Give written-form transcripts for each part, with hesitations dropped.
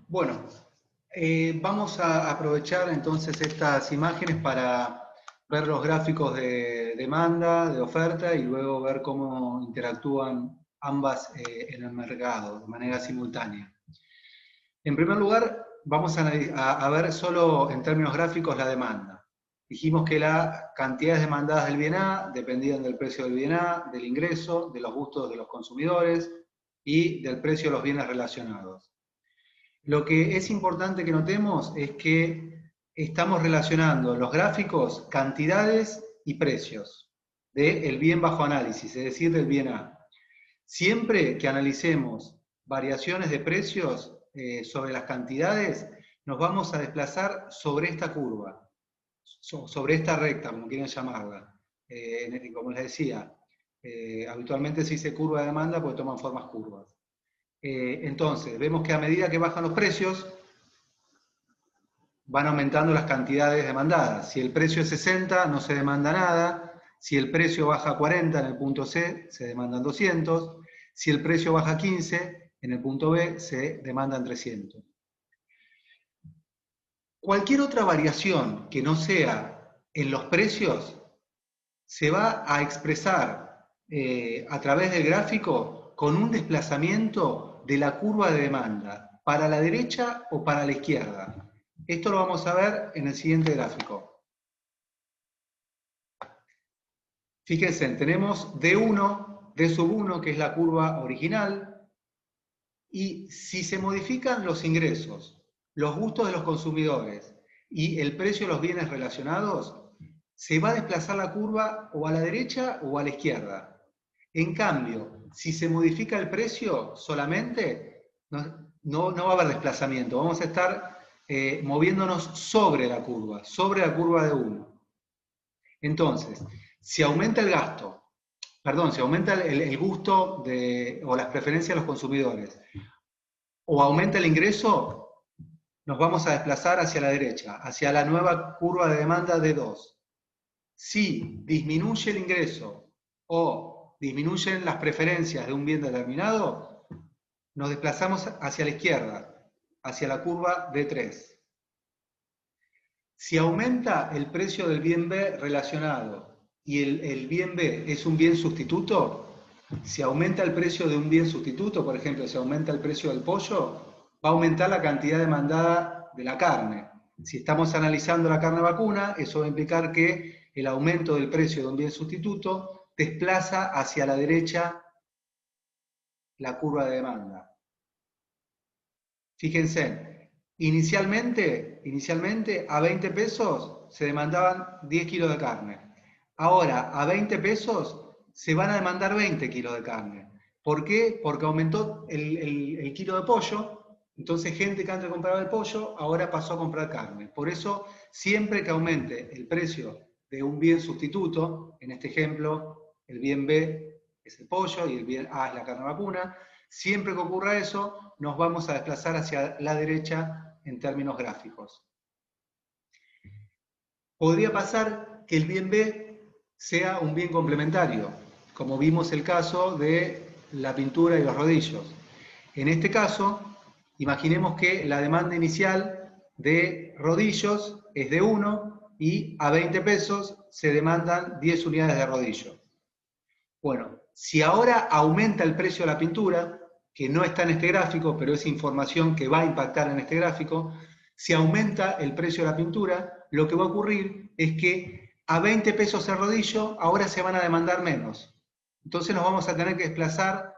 Bueno, vamos a aprovechar entonces estas imágenes para ver los gráficos de demanda, de oferta y luego ver cómo interactúan ambas en el mercado de manera simultánea. En primer lugar, vamos a ver solo en términos gráficos la demanda. Dijimos que las cantidades demandadas del bien A dependían del precio del bien A, del ingreso, de los gustos de los consumidores y del precio de los bienes relacionados. Lo que es importante que notemos es que estamos relacionando los gráficos cantidades y precios del bien bajo análisis, es decir, del bien A. Siempre que analicemos variaciones de precios sobre las cantidades, nos vamos a desplazar sobre esta curva, sobre esta recta, como quieren llamarla. Como les decía, habitualmente se dice curva de demanda porque toman formas curvas. Entonces, vemos que a medida que bajan los precios, van aumentando las cantidades demandadas. Si el precio es 60, no se demanda nada. Si el precio baja a 40 en el punto C, se demandan 200. Si el precio baja a 15, en el punto B, se demandan 300. Cualquier otra variación que no sea en los precios se va a expresar a través del gráfico con un desplazamiento de la curva de demanda para la derecha o para la izquierda. Esto lo vamos a ver en el siguiente gráfico. Fíjense, tenemos D1, D sub 1, que es la curva original, y si se modifican los ingresos, los gustos de los consumidores y el precio de los bienes relacionados, se va a desplazar la curva o a la derecha o a la izquierda. En cambio, si se modifica el precio solamente, no va a haber desplazamiento, vamos a estar moviéndonos sobre la curva de 1. Entonces, si aumenta el gasto, perdón, si aumenta el gusto o las preferencias de los consumidores, o aumenta el ingreso, nos vamos a desplazar hacia la derecha, hacia la nueva curva de demanda de 2. Si disminuye el ingreso o disminuyen las preferencias de un bien determinado, nos desplazamos hacia la izquierda, hacia la curva de 3. Si aumenta el precio del bien B relacionado y el bien B es un bien sustituto, si aumenta el precio de un bien sustituto, por ejemplo, si aumenta el precio del pollo, va a aumentar la cantidad demandada de la carne. Si estamos analizando la carne vacuna, eso va a implicar que el aumento del precio de un bien sustituto desplaza hacia la derecha la curva de demanda. Fíjense, inicialmente a 20 pesos se demandaban 10 kilos de carne. Ahora a 20 pesos se van a demandar 20 kilos de carne. ¿Por qué? Porque aumentó el kilo de pollo, entonces gente que antes compraba el pollo ahora pasó a comprar carne. Por eso, siempre que aumente el precio de un bien sustituto, en este ejemplo, el bien B es el pollo y el bien A es la carne vacuna, siempre que ocurra eso, nos vamos a desplazar hacia la derecha en términos gráficos. Podría pasar que el bien B sea un bien complementario, como vimos el caso de la pintura y los rodillos. En este caso, imaginemos que la demanda inicial de rodillos es de 1 y a 20 pesos se demandan 10 unidades de rodillo. Bueno, si ahora aumenta el precio de la pintura, que no está en este gráfico, pero es información que va a impactar en este gráfico, si aumenta el precio de la pintura, lo que va a ocurrir es que a 20 pesos el rodillo ahora se van a demandar menos. Entonces nos vamos a tener que desplazar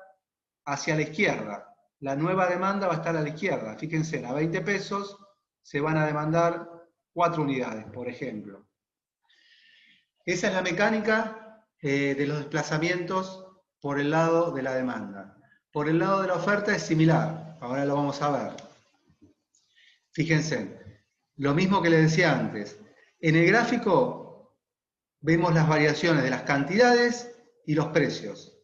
hacia la izquierda. La nueva demanda va a estar a la izquierda. Fíjense, a 20 pesos se van a demandar 4 unidades, por ejemplo. Esa es la mecánica de los desplazamientos por el lado de la demanda. Por el lado de la oferta es similar, ahora lo vamos a ver. Fíjense, lo mismo que les decía antes. En el gráfico vemos las variaciones de las cantidades y los precios.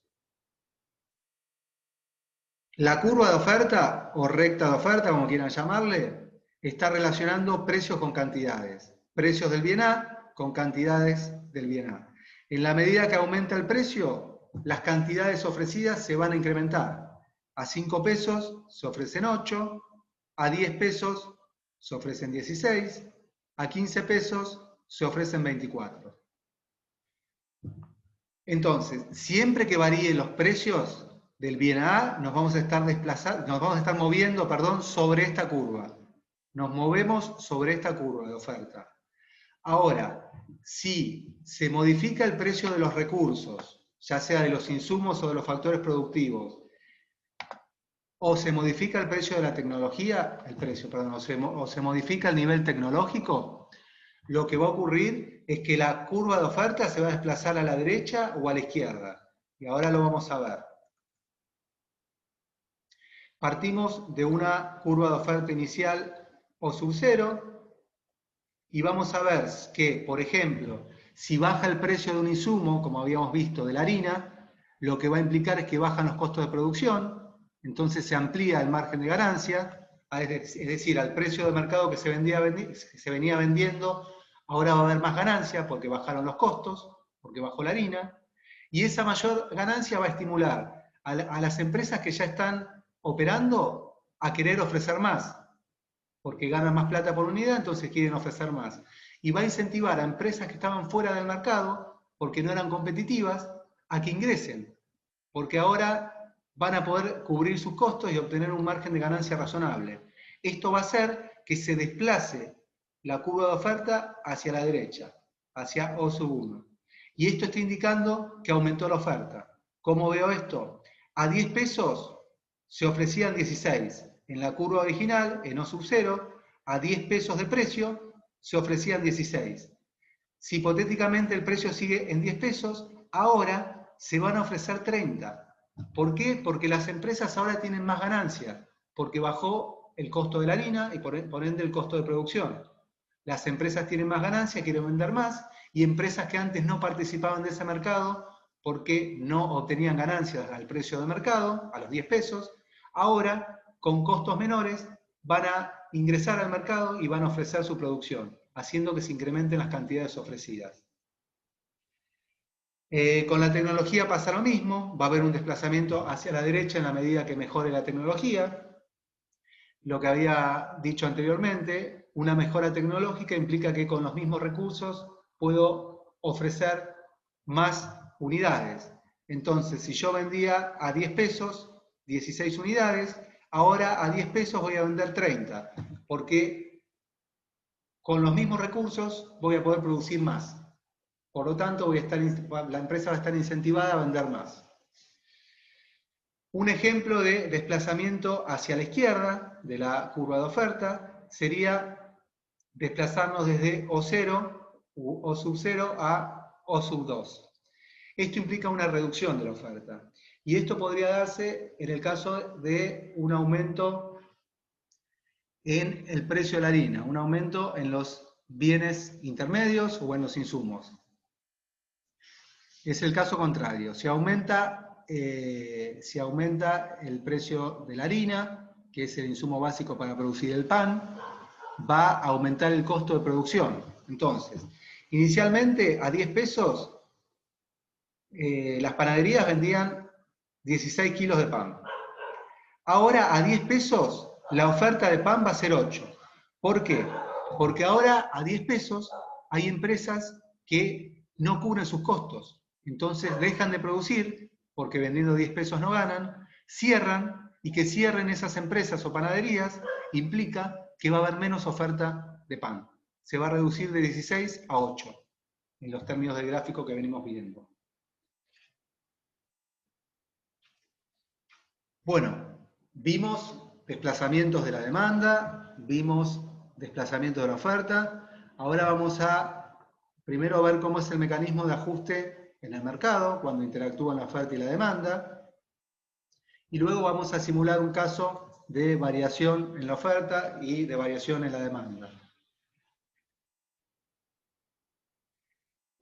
La curva de oferta, o recta de oferta, como quieran llamarle, está relacionando precios con cantidades. Precios del bien A con cantidades del bien A. En la medida que aumenta el precio, las cantidades ofrecidas se van a incrementar. A 5 pesos se ofrecen 8, a 10 pesos se ofrecen 16, a 15 pesos se ofrecen 24. Entonces, siempre que varíen los precios del bien A, nos vamos a estar moviendo, perdón, sobre esta curva. Nos movemos sobre esta curva de oferta. Ahora, si se modifica el precio de los recursos, ya sea de los insumos o de los factores productivos, o se modifica el precio de la tecnología, o se modifica el nivel tecnológico, lo que va a ocurrir es que la curva de oferta se va a desplazar a la derecha o a la izquierda. Y ahora lo vamos a ver. Partimos de una curva de oferta inicial O sub 0 y vamos a ver que, por ejemplo, si baja el precio de un insumo, como habíamos visto de la harina, lo que va a implicar es que bajan los costos de producción, entonces se amplía el margen de ganancia, es decir, al precio de mercado que se venía vendiendo, ahora va a haber más ganancia porque bajaron los costos, porque bajó la harina, y esa mayor ganancia va a estimular a las empresas que ya están operando a querer ofrecer más, porque ganan más plata por unidad, entonces quieren ofrecer más. Y va a incentivar a empresas que estaban fuera del mercado, porque no eran competitivas, a que ingresen, porque ahora van a poder cubrir sus costos y obtener un margen de ganancia razonable. Esto va a hacer que se desplace la curva de oferta hacia la derecha, hacia O sub 1. Y esto está indicando que aumentó la oferta. ¿Cómo veo esto? A 10 pesos se ofrecían 16. En la curva original, en O sub 0, a 10 pesos de precio, se ofrecían 16. Si hipotéticamente el precio sigue en 10 pesos, ahora se van a ofrecer 30. ¿Por qué? Porque las empresas ahora tienen más ganancia, porque bajó el costo de la harina y por ende el costo de producción. Las empresas tienen más ganancia, quieren vender más, y empresas que antes no participaban de ese mercado porque no obtenían ganancias al precio de mercado, a los 10 pesos, ahora con costos menores van a ingresar al mercado y van a ofrecer su producción, haciendo que se incrementen las cantidades ofrecidas. Con la tecnología pasa lo mismo, va a haber un desplazamiento hacia la derecha en la medida que mejore la tecnología. Lo que había dicho anteriormente, una mejora tecnológica implica que con los mismos recursos puedo ofrecer más unidades. Entonces, si yo vendía a 10 pesos, 16 unidades, ahora a 10 pesos voy a vender 30, porque con los mismos recursos voy a poder producir más. Por lo tanto, la empresa va a estar incentivada a vender más. Un ejemplo de desplazamiento hacia la izquierda de la curva de oferta sería desplazarnos desde O0 u O sub 0 a O sub 2. Esto implica una reducción de la oferta. Y esto podría darse en el caso de un aumento en el precio de la harina, un aumento en los bienes intermedios o en los insumos. Es el caso contrario. Si aumenta el precio de la harina, que es el insumo básico para producir el pan, va a aumentar el costo de producción. Entonces, inicialmente a 10 pesos, las panaderías vendían 16 kilos de pan. Ahora a 10 pesos, la oferta de pan va a ser 8. ¿Por qué? Porque ahora a 10 pesos hay empresas que no cubren sus costos. Entonces dejan de producir, porque vendiendo 10 pesos no ganan, cierran, y que cierren esas empresas o panaderías implica que va a haber menos oferta de pan. Se va a reducir de 16 a 8, en los términos del gráfico que venimos viendo. Bueno, vimos desplazamientos de la demanda, vimos desplazamientos de la oferta. Ahora vamos a primero ver cómo es el mecanismo de ajuste en el mercado, cuando interactúan la oferta y la demanda. Y luego vamos a simular un caso de variación en la oferta y de variación en la demanda.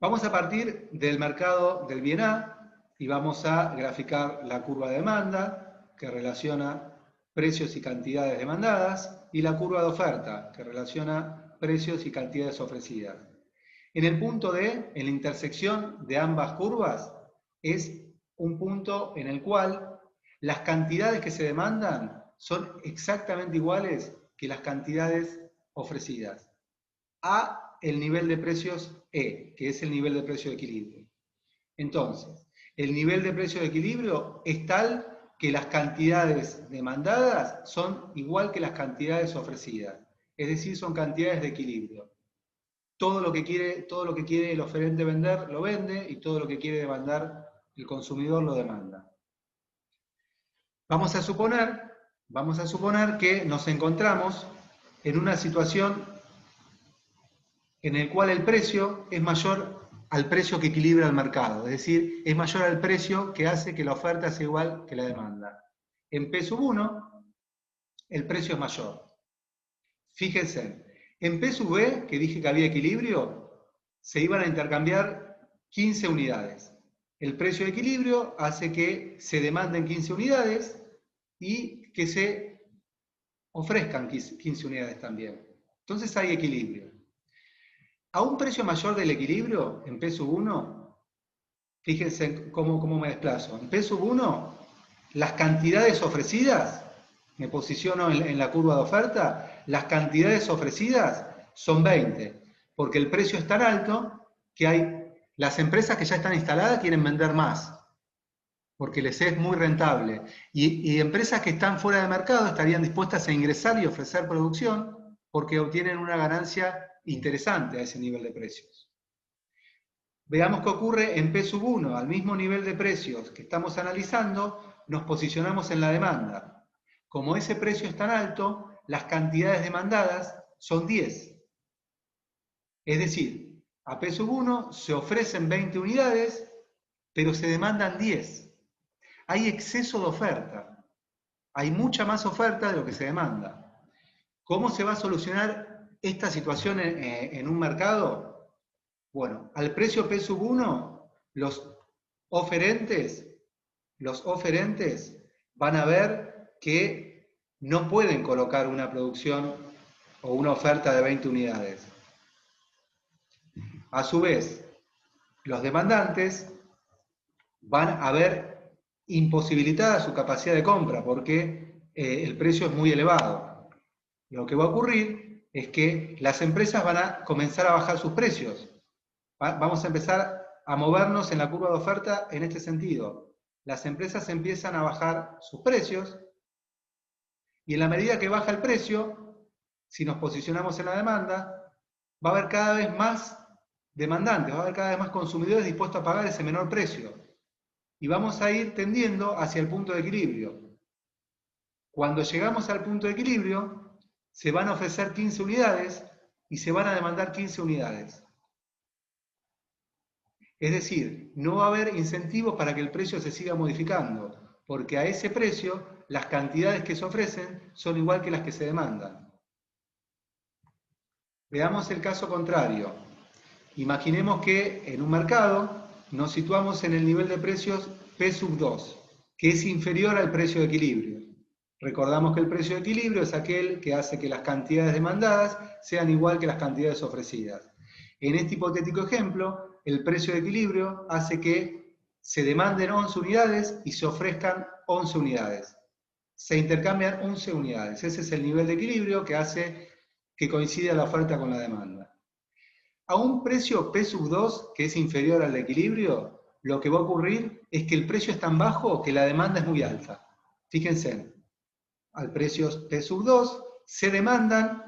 Vamos a partir del mercado del bien A y vamos a graficar la curva de demanda que relaciona precios y cantidades demandadas y la curva de oferta que relaciona precios y cantidades ofrecidas. En el punto D, en la intersección de ambas curvas, es un punto en el cual las cantidades que se demandan son exactamente iguales que las cantidades ofrecidas. A, el nivel de precios E, que es el nivel de precio de equilibrio. Entonces, el nivel de precio de equilibrio es tal que las cantidades demandadas son igual que las cantidades ofrecidas. Es decir, son cantidades de equilibrio. Todo lo que quiere el oferente vender, lo vende, y todo lo que quiere demandar el consumidor lo demanda. Vamos a suponer que nos encontramos en una situación en la cual el precio es mayor al precio que equilibra el mercado, es decir, es mayor al precio que hace que la oferta sea igual que la demanda. En P1, el precio es mayor. Fíjense, en P/B, que dije que había equilibrio, se iban a intercambiar 15 unidades. El precio de equilibrio hace que se demanden 15 unidades y que se ofrezcan 15 unidades también. Entonces hay equilibrio. A un precio mayor del equilibrio, en P/1, fíjense cómo me desplazo. En P/1, las cantidades ofrecidas, me posiciono en la curva de oferta, las cantidades ofrecidas son 20, porque el precio es tan alto que las empresas que ya están instaladas quieren vender más, porque les es muy rentable. Y empresas que están fuera de mercado estarían dispuestas a ingresar y ofrecer producción porque obtienen una ganancia interesante a ese nivel de precios. Veamos qué ocurre en P/1, al mismo nivel de precios que estamos analizando, nos posicionamos en la demanda. Como ese precio es tan alto, las cantidades demandadas son 10. Es decir, a P/1 se ofrecen 20 unidades, pero se demandan 10. Hay exceso de oferta. Hay mucha más oferta de lo que se demanda. ¿Cómo se va a solucionar esta situación en un mercado? Bueno, al precio P/1, los oferentes van a ver que no pueden colocar una producción o una oferta de 20 unidades. A su vez, los demandantes van a ver imposibilitada su capacidad de compra porque el precio es muy elevado. Lo que va a ocurrir es que las empresas van a comenzar a bajar sus precios. Vamos a empezar a movernos en la curva de oferta en este sentido. Las empresas empiezan a bajar sus precios y en la medida que baja el precio, si nos posicionamos en la demanda, va a haber cada vez más demandantes, va a haber cada vez más consumidores dispuestos a pagar ese menor precio. Y vamos a ir tendiendo hacia el punto de equilibrio. Cuando llegamos al punto de equilibrio, se van a ofrecer 15 unidades y se van a demandar 15 unidades. Es decir, no va a haber incentivos para que el precio se siga modificando, porque a ese precio las cantidades que se ofrecen son igual que las que se demandan. Veamos el caso contrario. Imaginemos que en un mercado nos situamos en el nivel de precios P/2, que es inferior al precio de equilibrio. Recordamos que el precio de equilibrio es aquel que hace que las cantidades demandadas sean igual que las cantidades ofrecidas. En este hipotético ejemplo, el precio de equilibrio hace que se demanden 11 unidades y se ofrezcan 11 unidades. Se intercambian 11 unidades. Ese es el nivel de equilibrio que hace que coincida la oferta con la demanda. A un precio P/2, que es inferior al de equilibrio, lo que va a ocurrir es que el precio es tan bajo que la demanda es muy alta. Fíjense, al precio P/2 se demandan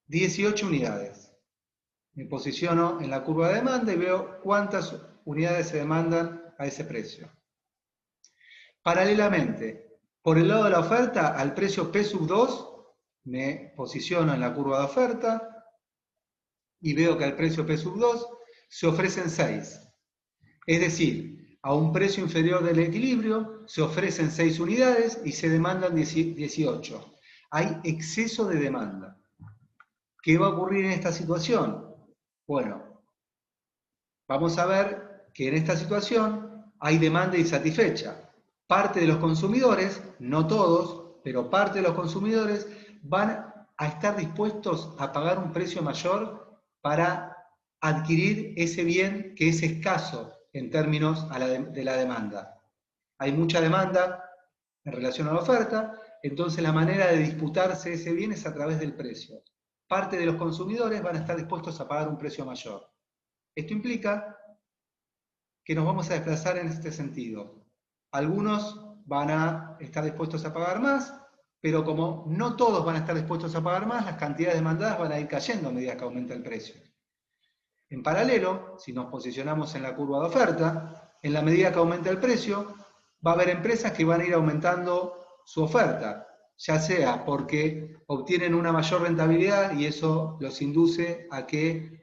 18 unidades. Me posiciono en la curva de demanda y veo cuántas unidades se demandan a ese precio. Paralelamente, por el lado de la oferta, al precio P/2, me posiciono en la curva de oferta y veo que al precio P/2 se ofrecen 6. Es decir, a un precio inferior del equilibrio se ofrecen 6 unidades y se demandan 18. Hay exceso de demanda. ¿Qué va a ocurrir en esta situación? Bueno, vamos a ver que en esta situación hay demanda insatisfecha. Parte de los consumidores, no todos, pero parte de los consumidores van a estar dispuestos a pagar un precio mayor para adquirir ese bien que es escaso en términos de la demanda. Hay mucha demanda, en relación a la oferta, entonces la manera de disputarse ese bien es a través del precio. Parte de los consumidores van a estar dispuestos a pagar un precio mayor. Esto implica que nos vamos a desplazar en este sentido. Algunos van a estar dispuestos a pagar más, pero como no todos van a estar dispuestos a pagar más, las cantidades demandadas van a ir cayendo a medida que aumenta el precio. En paralelo, si nos posicionamos en la curva de oferta, en la medida que aumenta el precio, va a haber empresas que van a ir aumentando su oferta, ya sea porque obtienen una mayor rentabilidad y eso los induce a que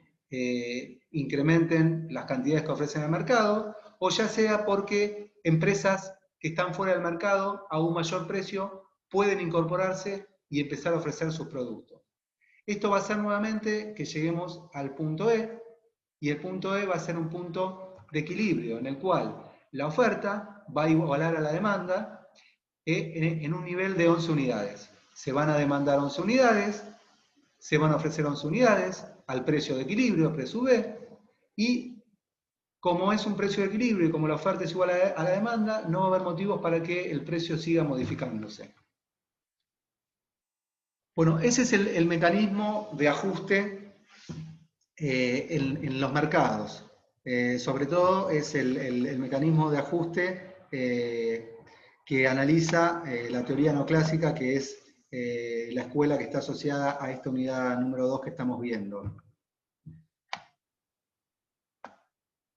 incrementen las cantidades que ofrecen al mercado, o ya sea porque empresas que están fuera del mercado a un mayor precio pueden incorporarse y empezar a ofrecer sus productos. Esto va a hacer nuevamente que lleguemos al punto E, y el punto E va a ser un punto de equilibrio en el cual la oferta va a igualar a la demanda en un nivel de 11 unidades. Se van a demandar 11 unidades, se van a ofrecer 11 unidades al precio de equilibrio, precio B, y como es un precio de equilibrio y como la oferta es igual a la demanda, no va a haber motivos para que el precio siga modificándose. Bueno, ese es el mecanismo de ajuste en los mercados. Sobre todo es el mecanismo de ajuste que analiza la teoría neoclásica, que es la escuela que está asociada a esta unidad número 2 que estamos viendo.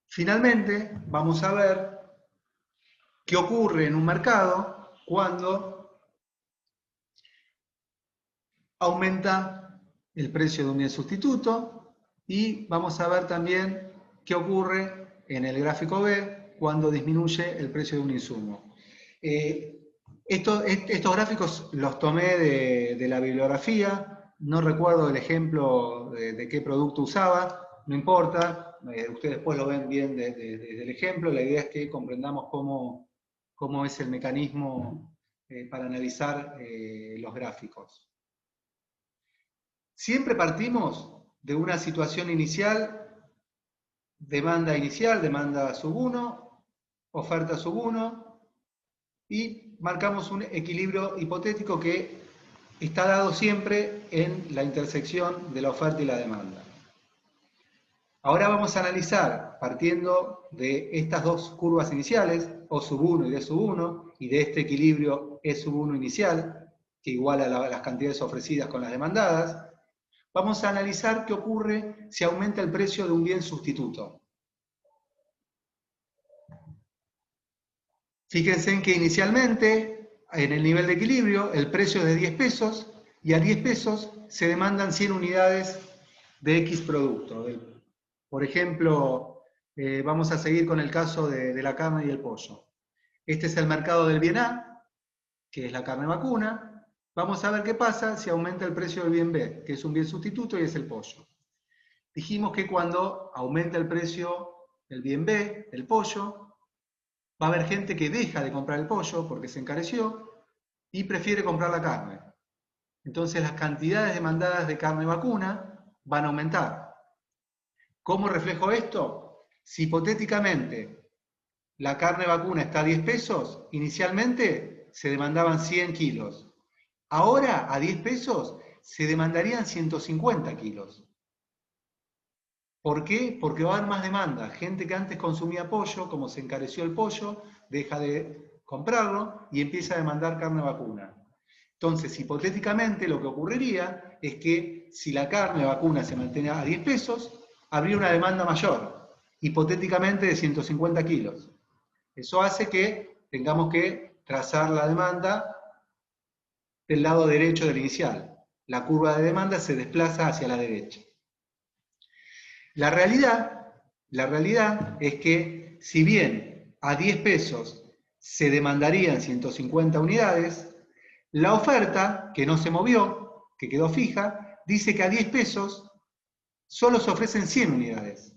Finalmente, vamos a ver qué ocurre en un mercado cuando aumenta el precio de un bien sustituto, y vamos a ver también qué ocurre en el gráfico B cuando disminuye el precio de un insumo. Estos gráficos los tomé de la bibliografía, no recuerdo el ejemplo de qué producto usaba, no importa, ustedes después lo ven bien desde el ejemplo, la idea es que comprendamos cómo es el mecanismo para analizar los gráficos. Siempre partimos de una situación inicial, demanda sub 1, oferta sub 1, y marcamos un equilibrio hipotético que está dado siempre en la intersección de la oferta y la demanda. Ahora vamos a analizar, partiendo de estas dos curvas iniciales, O sub 1 y D sub 1, y de este equilibrio E sub 1 inicial, que iguala las cantidades ofrecidas con las demandadas, vamos a analizar qué ocurre si aumenta el precio de un bien sustituto. Fíjense en que inicialmente, en el nivel de equilibrio, el precio es de 10 pesos, y a 10 pesos se demandan 100 unidades de X producto. Por ejemplo, vamos a seguir con el caso de la carne y el pollo. Este es el mercado del bien A, que es la carne vacuna. Vamos a ver qué pasa si aumenta el precio del bien B, que es un bien sustituto y es el pollo. Dijimos que cuando aumenta el precio del bien B, el pollo, va a haber gente que deja de comprar el pollo porque se encareció y prefiere comprar la carne. Entonces las cantidades demandadas de carne vacuna van a aumentar. ¿Cómo reflejo esto? Si hipotéticamente la carne vacuna está a 10 pesos, inicialmente se demandaban 100 kilos. Ahora, a 10 pesos, se demandarían 150 kilos. ¿Por qué? Porque va a haber más demanda. Gente que antes consumía pollo, como se encareció el pollo, deja de comprarlo y empieza a demandar carne vacuna. Entonces, hipotéticamente, lo que ocurriría es que si la carne vacuna se mantiene a 10 pesos, habría una demanda mayor, hipotéticamente de 150 kilos. Eso hace que tengamos que trazar la demanda del lado derecho del inicial. La curva de demanda se desplaza hacia la derecha. La realidad es que si bien a 10 pesos se demandarían 150 unidades, la oferta, que no se movió, que quedó fija, dice que a 10 pesos solo se ofrecen 100 unidades.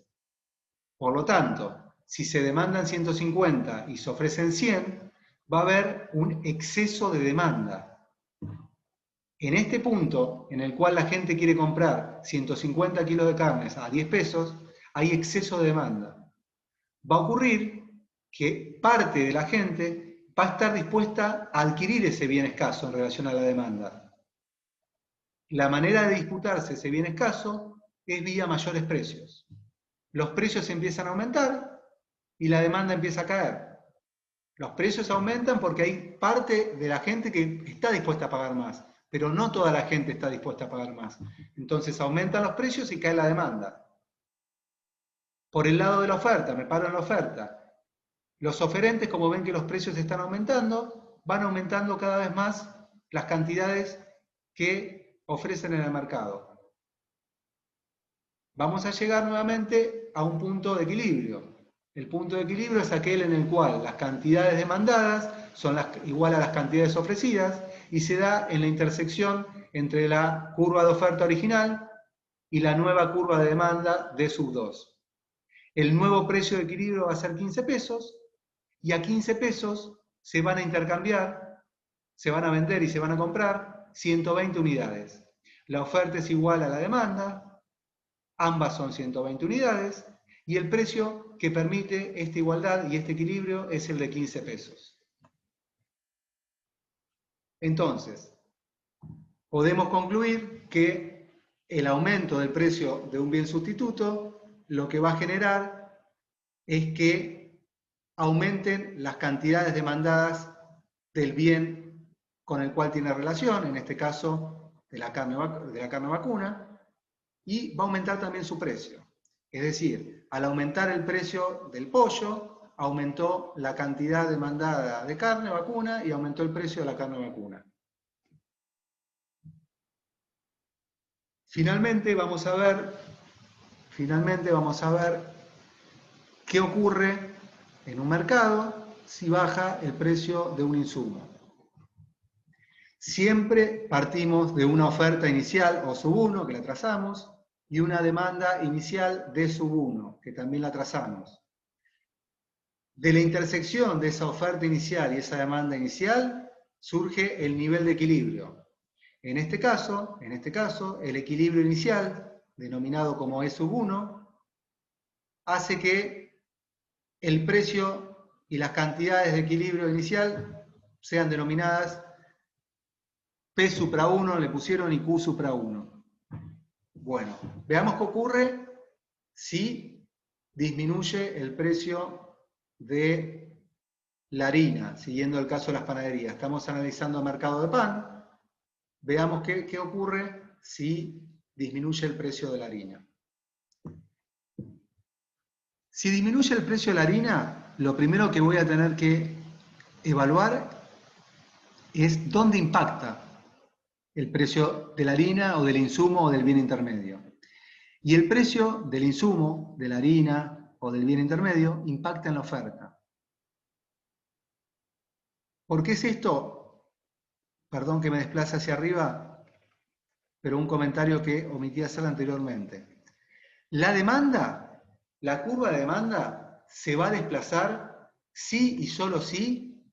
Por lo tanto, si se demandan 150 y se ofrecen 100, va a haber un exceso de demanda. En este punto, en el cual la gente quiere comprar 150 kilos de carnes a 10 pesos, hay exceso de demanda. Va a ocurrir que parte de la gente va a estar dispuesta a adquirir ese bien escaso en relación a la demanda. La manera de disputarse ese bien escaso es vía mayores precios. Los precios empiezan a aumentar y la demanda empieza a caer. Los precios aumentan porque hay parte de la gente que está dispuesta a pagar más, pero no toda la gente está dispuesta a pagar más. Entonces aumentan los precios y cae la demanda. Por el lado de la oferta, me paro en la oferta. Los oferentes, como ven que los precios están aumentando, van aumentando cada vez más las cantidades que ofrecen en el mercado. Vamos a llegar nuevamente a un punto de equilibrio. El punto de equilibrio es aquel en el cual las cantidades demandadas son igual a las cantidades ofrecidas y se da en la intersección entre la curva de oferta original y la nueva curva de demanda D sub 2. El nuevo precio de equilibrio va a ser 15 pesos y a 15 pesos se van a intercambiar, se van a vender y se van a comprar 120 unidades. La oferta es igual a la demanda, ambas son 120 unidades, y el precio que permite esta igualdad y este equilibrio es el de 15 pesos. Entonces, podemos concluir que el aumento del precio de un bien sustituto lo que va a generar es que aumenten las cantidades demandadas del bien con el cual tiene relación, en este caso de la carne vacuna, y va a aumentar también su precio. Es decir, al aumentar el precio del pollo, aumentó la cantidad demandada de carne vacuna y aumentó el precio de la carne vacuna. Finalmente vamos a ver qué ocurre en un mercado si baja el precio de un insumo. Siempre partimos de una oferta inicial O sub 1, que la trazamos, y una demanda inicial D sub 1, que también la trazamos. De la intersección de esa oferta inicial y esa demanda inicial surge el nivel de equilibrio. En este caso, el equilibrio inicial, denominado como E sub 1, hace que el precio y las cantidades de equilibrio inicial sean denominadas P supra 1, le pusieron, y Q supra 1. Bueno, veamos qué ocurre si disminuye el precio de la harina, siguiendo el caso de las panaderías. Estamos analizando el mercado de pan. Veamos qué ocurre si disminuye el precio de la harina. Si disminuye el precio de la harina, lo primero que voy a tener que evaluar es dónde impacta el precio de la harina o del insumo o del bien intermedio. Y el precio del insumo, de la harina o del bien intermedio, impacta en la oferta. ¿Por qué es esto? Perdón que me desplace hacia arriba, pero un comentario que omití hacer anteriormente. La demanda, la curva de demanda, se va a desplazar si y solo si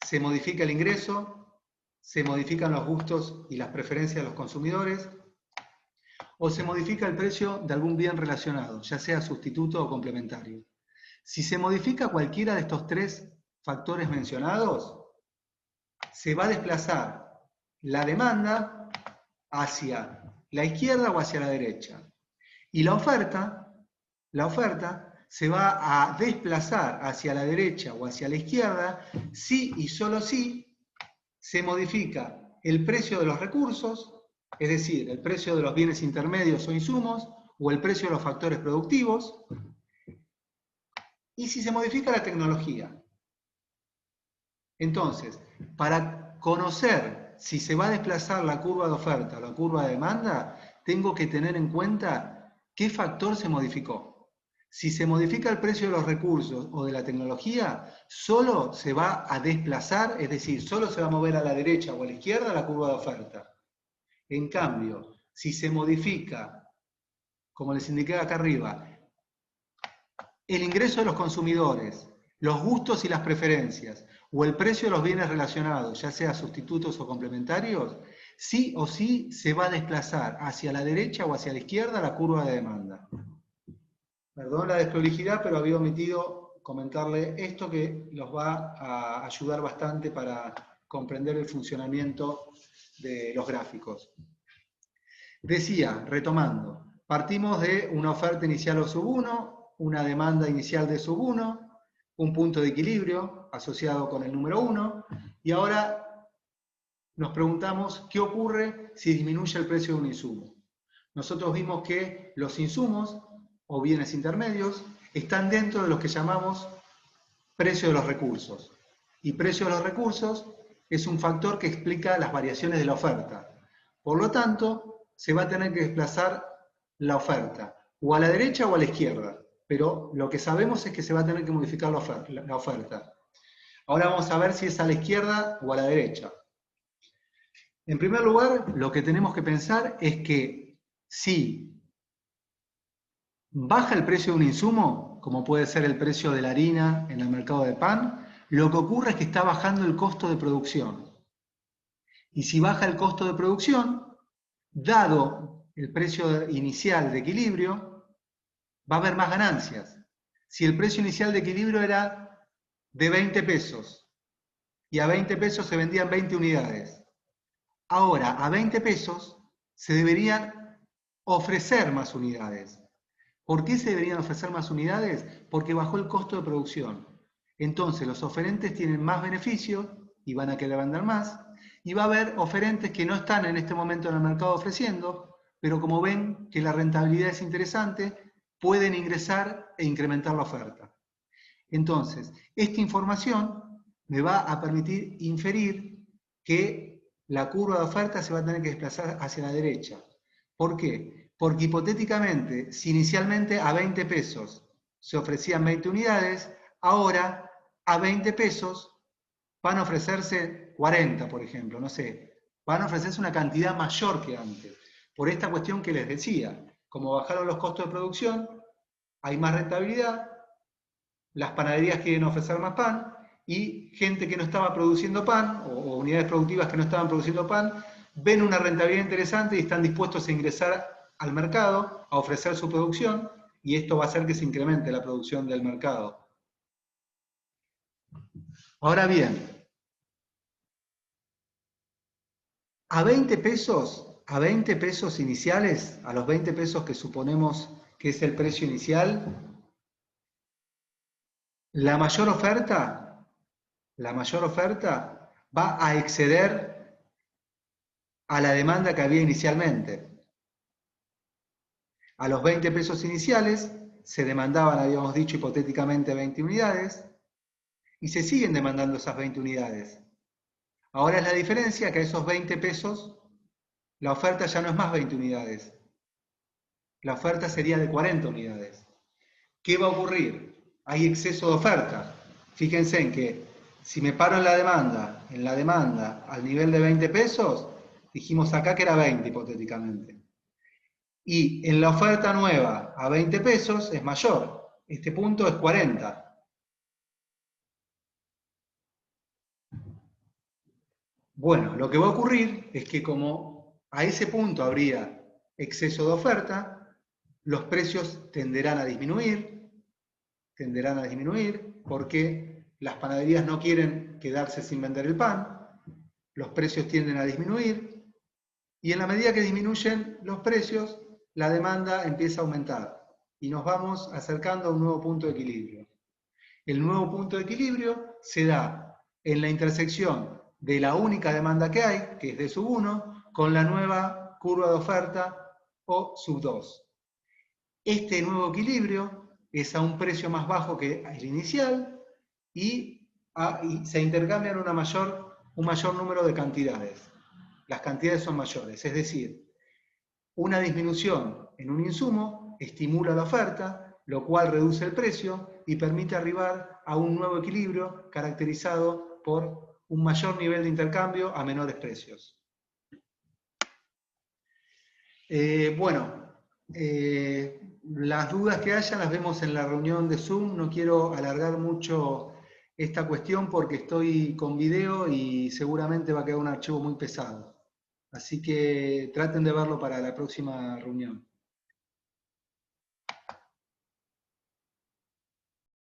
se modifica el ingreso, se modifican los gustos y las preferencias de los consumidores, o se modifica el precio de algún bien relacionado, ya sea sustituto o complementario. Si se modifica cualquiera de estos tres factores mencionados, se va a desplazar la demanda hacia la izquierda o hacia la derecha. Y la oferta se va a desplazar hacia la derecha o hacia la izquierda si y solo si se modifica el precio de los recursos, es decir, el precio de los bienes intermedios o insumos, o el precio de los factores productivos, y si se modifica la tecnología. Entonces, para conocer si se va a desplazar la curva de oferta o la curva de demanda, tengo que tener en cuenta qué factor se modificó. Si se modifica el precio de los recursos o de la tecnología, solo se va a desplazar, es decir, solo se va a mover a la derecha o a la izquierda la curva de oferta. En cambio, si se modifica, como les indiqué acá arriba, el ingreso de los consumidores, los gustos y las preferencias, o el precio de los bienes relacionados, ya sea sustitutos o complementarios, sí o sí se va a desplazar hacia la derecha o hacia la izquierda la curva de demanda. Perdón la desprolijidad, pero había omitido comentarle esto que los va a ayudar bastante para comprender el funcionamiento de los gráficos. Decía, retomando, partimos de una oferta inicial o sub 1, una demanda inicial de sub 1, un punto de equilibrio asociado con el número 1, y ahora nos preguntamos qué ocurre si disminuye el precio de un insumo. Nosotros vimos que los insumos o bienes intermedios están dentro de los que llamamos precio de los recursos. Y precio de los recursos es un factor que explica las variaciones de la oferta. Por lo tanto, se va a tener que desplazar la oferta, o a la derecha o a la izquierda. Pero lo que sabemos es que se va a tener que modificar la oferta. Ahora vamos a ver si es a la izquierda o a la derecha. En primer lugar, lo que tenemos que pensar es que si baja el precio de un insumo, como puede ser el precio de la harina en el mercado de pan, lo que ocurre es que está bajando el costo de producción. Y si baja el costo de producción, dado el precio inicial de equilibrio, va a haber más ganancias. Si el precio inicial de equilibrio era de 20 pesos y a 20 pesos se vendían 20 unidades, ahora a 20 pesos se deberían ofrecer más unidades. ¿Por qué se deberían ofrecer más unidades? Porque bajó el costo de producción. Entonces los oferentes tienen más beneficio y van a querer vender más, y va a haber oferentes que no están en este momento en el mercado ofreciendo, pero como ven que la rentabilidad es interesante, pueden ingresar e incrementar la oferta. Entonces, esta información me va a permitir inferir que la curva de oferta se va a tener que desplazar hacia la derecha. ¿Por qué? Porque hipotéticamente, si inicialmente a 20 pesos se ofrecían 20 unidades, ahora a 20 pesos van a ofrecerse 40, por ejemplo, no sé. Van a ofrecerse una cantidad mayor que antes. Por esta cuestión que les decía, como bajaron los costos de producción, hay más rentabilidad, las panaderías quieren ofrecer más pan, y gente que no estaba produciendo pan, o unidades productivas que no estaban produciendo pan, ven una rentabilidad interesante y están dispuestos a ingresar al mercado, a ofrecer su producción, y esto va a hacer que se incremente la producción del mercado. Ahora bien, a 20 pesos iniciales, a los 20 pesos que suponemos que es el precio inicial, la mayor oferta va a exceder a la demanda que había inicialmente. A los 20 pesos iniciales se demandaban, habíamos dicho hipotéticamente, 20 unidades, y se siguen demandando esas 20 unidades. Ahora es la diferencia que a esos 20 pesos la oferta ya no es más 20 unidades. La oferta sería de 40 unidades. ¿Qué va a ocurrir? Hay exceso de oferta. Fíjense en que si me paro en la demanda al nivel de 20 pesos, dijimos acá que era 20 hipotéticamente. Y en la oferta nueva a 20 pesos es mayor. Este punto es 40. Bueno, lo que va a ocurrir es que como a ese punto habría exceso de oferta, los precios tenderán a disminuir porque las panaderías no quieren quedarse sin vender el pan, los precios tienden a disminuir, y en la medida que disminuyen los precios, la demanda empieza a aumentar y nos vamos acercando a un nuevo punto de equilibrio. El nuevo punto de equilibrio se da en la intersección de la única demanda que hay, que es de sub 1, con la nueva curva de oferta o sub 2. Este nuevo equilibrio es a un precio más bajo que el inicial y se intercambian un mayor número de cantidades. Las cantidades son mayores, es decir, una disminución en un insumo estimula la oferta, lo cual reduce el precio y permite arribar a un nuevo equilibrio caracterizado por un mayor nivel de intercambio a menores precios. Las dudas que haya las vemos en la reunión de Zoom. No quiero alargar mucho esta cuestión porque estoy con video y seguramente va a quedar un archivo muy pesado. Así que traten de verlo para la próxima reunión.